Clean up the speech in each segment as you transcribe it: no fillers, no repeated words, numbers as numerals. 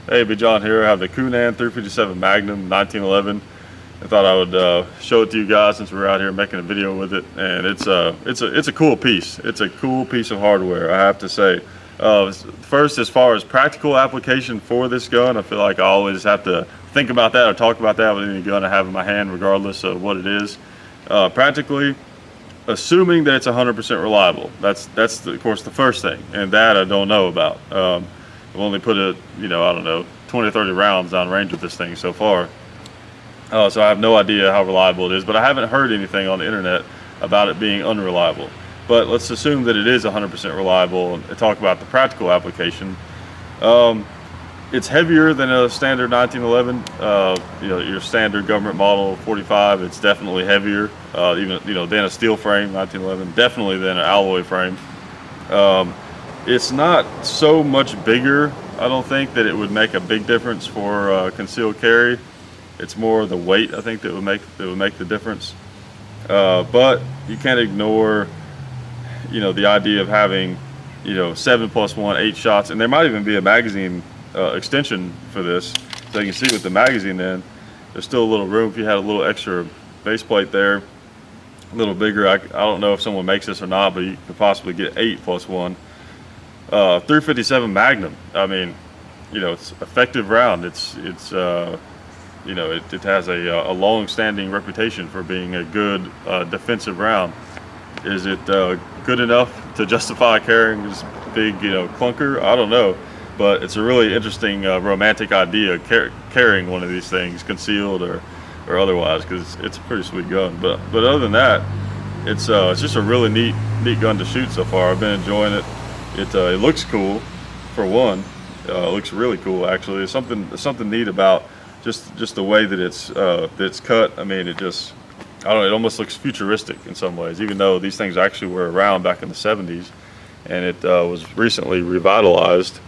Hey, Big John here. I have the Kunan 357 Magnum 1911. I thought I would show it to you guys since we're out here making a video with it, and it's a cool piece. It's a cool piece of hardware, I have to say. First, as far as practical application for this gun, I feel like I always have to think about that or talk about that with any gun I have in my hand, regardless of what it is. Practically, assuming that it's 100% reliable. That's of course the first thing, and that I don't know about. I've only put I don't know, 20 or 30 rounds down range with this thing so far. So I have no idea how reliable it is, but I haven't heard anything on the internet about it being unreliable. But let's assume that it is 100% reliable and talk about the practical application. It's heavier than a standard 1911, your standard government model 45. It's definitely heavier, even than a steel frame 1911, definitely than an alloy frame. It's not so much bigger, I don't think, that it would make a big difference for concealed carry. It's more the weight, I think, that would make the difference. But you can't ignore, the idea of having, 7+1, 8 shots, and there might even be a magazine extension for this. So you can see with the magazine, then there's still a little room if you had a little extra base plate there, a little bigger. I don't know if someone makes this or not, but you could possibly get 8+1. 357 Magnum. I mean, it's effective round. It has a long-standing reputation for being a good defensive round. Is it good enough to justify carrying this big, clunker? I don't know, but it's a really interesting, romantic idea, carrying one of these things, concealed or otherwise, because it's a pretty sweet gun. But other than that, it's just a really neat gun to shoot so far. I've been enjoying it. It looks cool, for one. It looks really cool, actually. There's something neat about just the way that it's cut. I mean, I don't know, it almost looks futuristic in some ways, even though these things actually were around back in the 70s, and it was recently revitalized,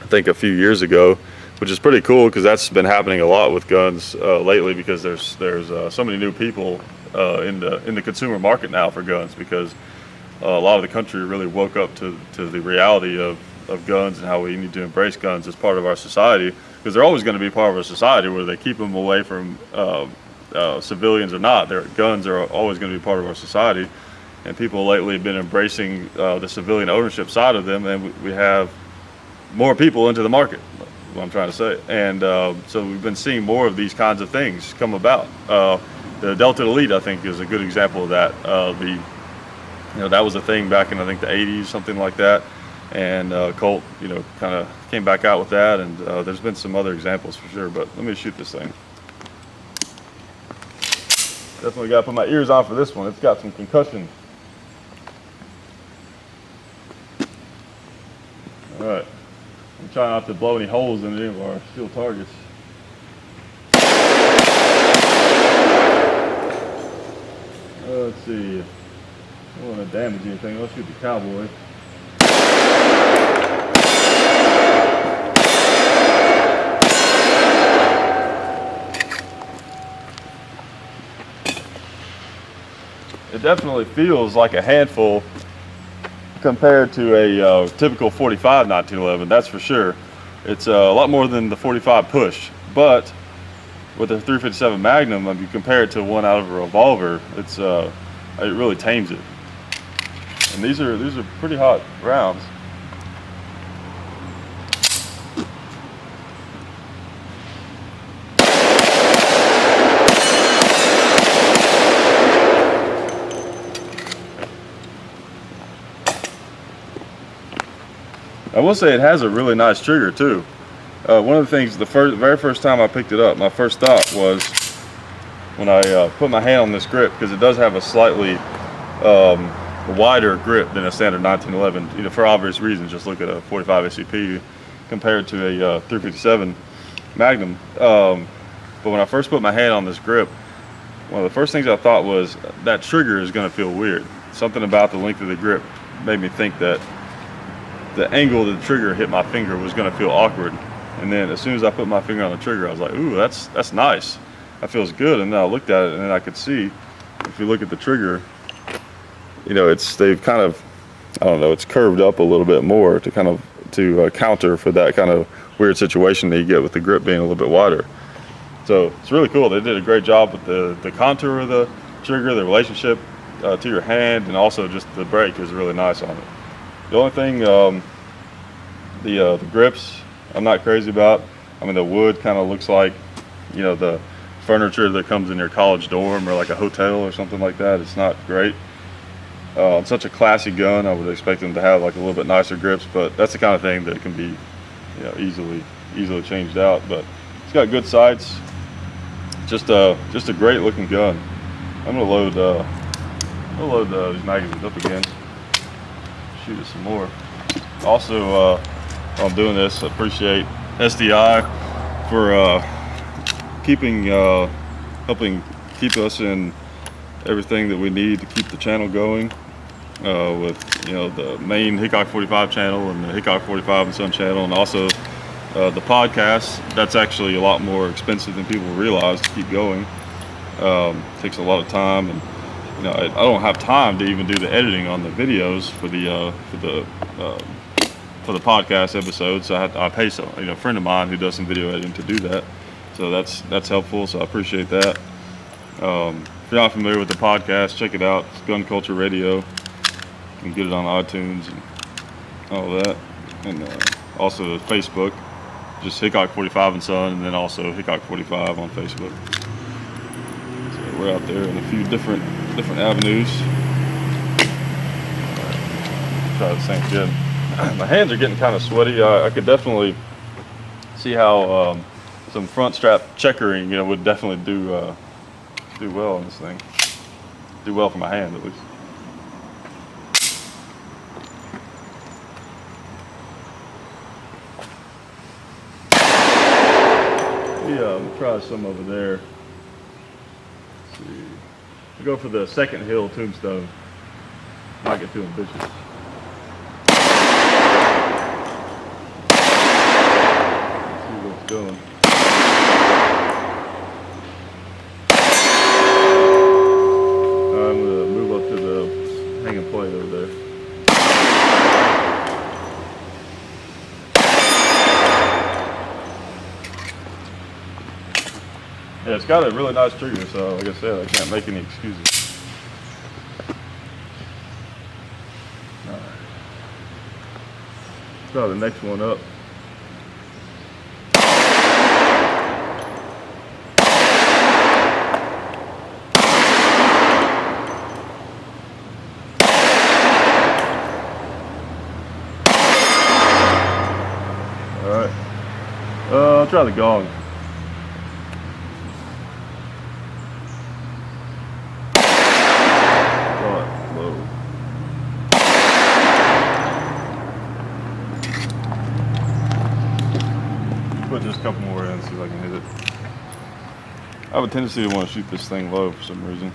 I think a few years ago, which is pretty cool because that's been happening a lot with guns lately, because there's so many new people in the consumer market now for guns, because a lot of the country really woke up to the reality of guns and how we need to embrace guns as part of our society, because they're always going to be part of our society, whether they keep them away from civilians or not. Their guns are always going to be part of our society, and people lately have been embracing the civilian ownership side of them, and we have more people into the market, what I'm trying to say. And so we've been seeing more of these kinds of things come about. The Delta Elite, I think, is a good example of that. That was a thing back in, I think, the 80s, something like that. And Colt, kind of came back out with that. And there's been some other examples for sure. But let me shoot this thing. Definitely got to put my ears on for this one. It's got some concussion. All right. I'm trying not to blow any holes in any of our steel targets. Let's see. I don't want to damage anything. Let's shoot the cowboy. It definitely feels like a handful compared to a typical 45 1911, that's for sure. It's a lot more than the 45 push, but with the 357 Magnum, if you compare it to one out of a revolver, it really tames it. And these are pretty hot rounds. I will say it has a really nice trigger too. One of the things, the very first time I picked it up, my first thought was when I put my hand on this grip, because it does have a slightly wider grip than a standard 1911. For obvious reasons, just look at a 45 SCP compared to a 357 Magnum. But when I first put my hand on this grip, one of the first things I thought was that trigger is going to feel weird. Something about the length of the grip made me think that the angle of the trigger hit my finger was going to feel awkward. And then as soon as I put my finger on the trigger, I was like, ooh, that's nice. That feels good. And then I looked at it, and then I could see, if you look at the trigger, they've kind of, I don't know, it's curved up a little bit more to counter for that kind of weird situation that you get with the grip being a little bit wider. So it's really cool. They did a great job with the contour of the trigger, the relationship to your hand, and also just the brake is really nice on it. The only thing, the grips, I'm not crazy about. I mean, the wood kind of looks like, you know, the furniture that comes in your college dorm or like a hotel or something like that. It's not great. It's such a classy gun. I would expect them to have like a little bit nicer grips, but that's the kind of thing that can be, you know, easily changed out. But it's got good sights. Just a great looking gun. I'm gonna load these magazines up again. Shoot it some more. Also, while I'm doing this, I appreciate SDI for helping keep us in everything that we need to keep the channel going. With, you know, the main Hickok 45 channel and the Hickok 45 and Son channel, and also the podcast. That's actually a lot more expensive than people realize to keep going. Takes a lot of time, and you know, I don't have time to even do the editing on the videos for the podcast episodes. So I pay a friend of mine who does some video editing to do that. So that's helpful. So I appreciate that. If you're not familiar with the podcast, check it out. It's Gun Culture Radio. You can get it on iTunes and all that, and also Facebook. Just Hickok 45 and Son, and then also Hickok 45 on Facebook. So we're out there in a few different avenues. Try the same again. My hands are getting kind of sweaty. I could definitely see how some front strap checkering, you know, would definitely do well on this thing. Do well for my hand at least. We'll try some over there. Let's see. We'll go for the second hill tombstone. Might get too ambitious. Let's see what's going. I'm gonna move up to the hanging plate over there. Yeah, it's got a really nice trigger, so like I said, I can't make any excuses. Alright. Try the next one up. Alright. I'll try the gong. Put just a couple more in, see if I can hit it. I have a tendency to want to shoot this thing low for some reason.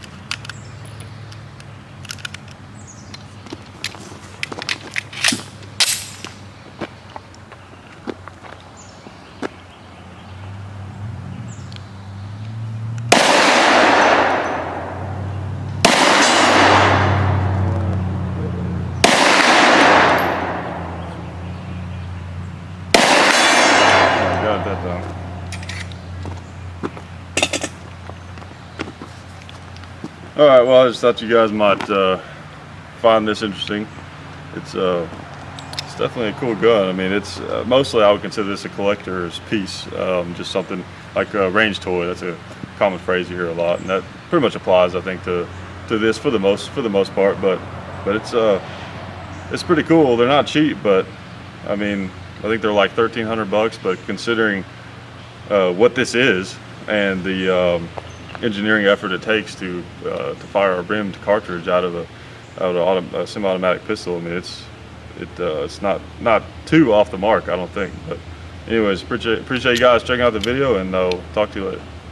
All right, well, I just thought you guys might find this interesting. It's definitely a cool gun. I mean, it's mostly I would consider this a collector's piece, just something like a range toy. That's a common phrase you hear a lot, and that pretty much applies, I think, to this for the most part. But it's pretty cool. They're not cheap, but I mean, I think they're like $1,300. But considering what this is and the engineering effort it takes to fire a rimmed cartridge out of a semi-automatic pistol, I mean, it's not too off the mark, I don't think. But anyways, appreciate you guys checking out the video, and I'll talk to you later.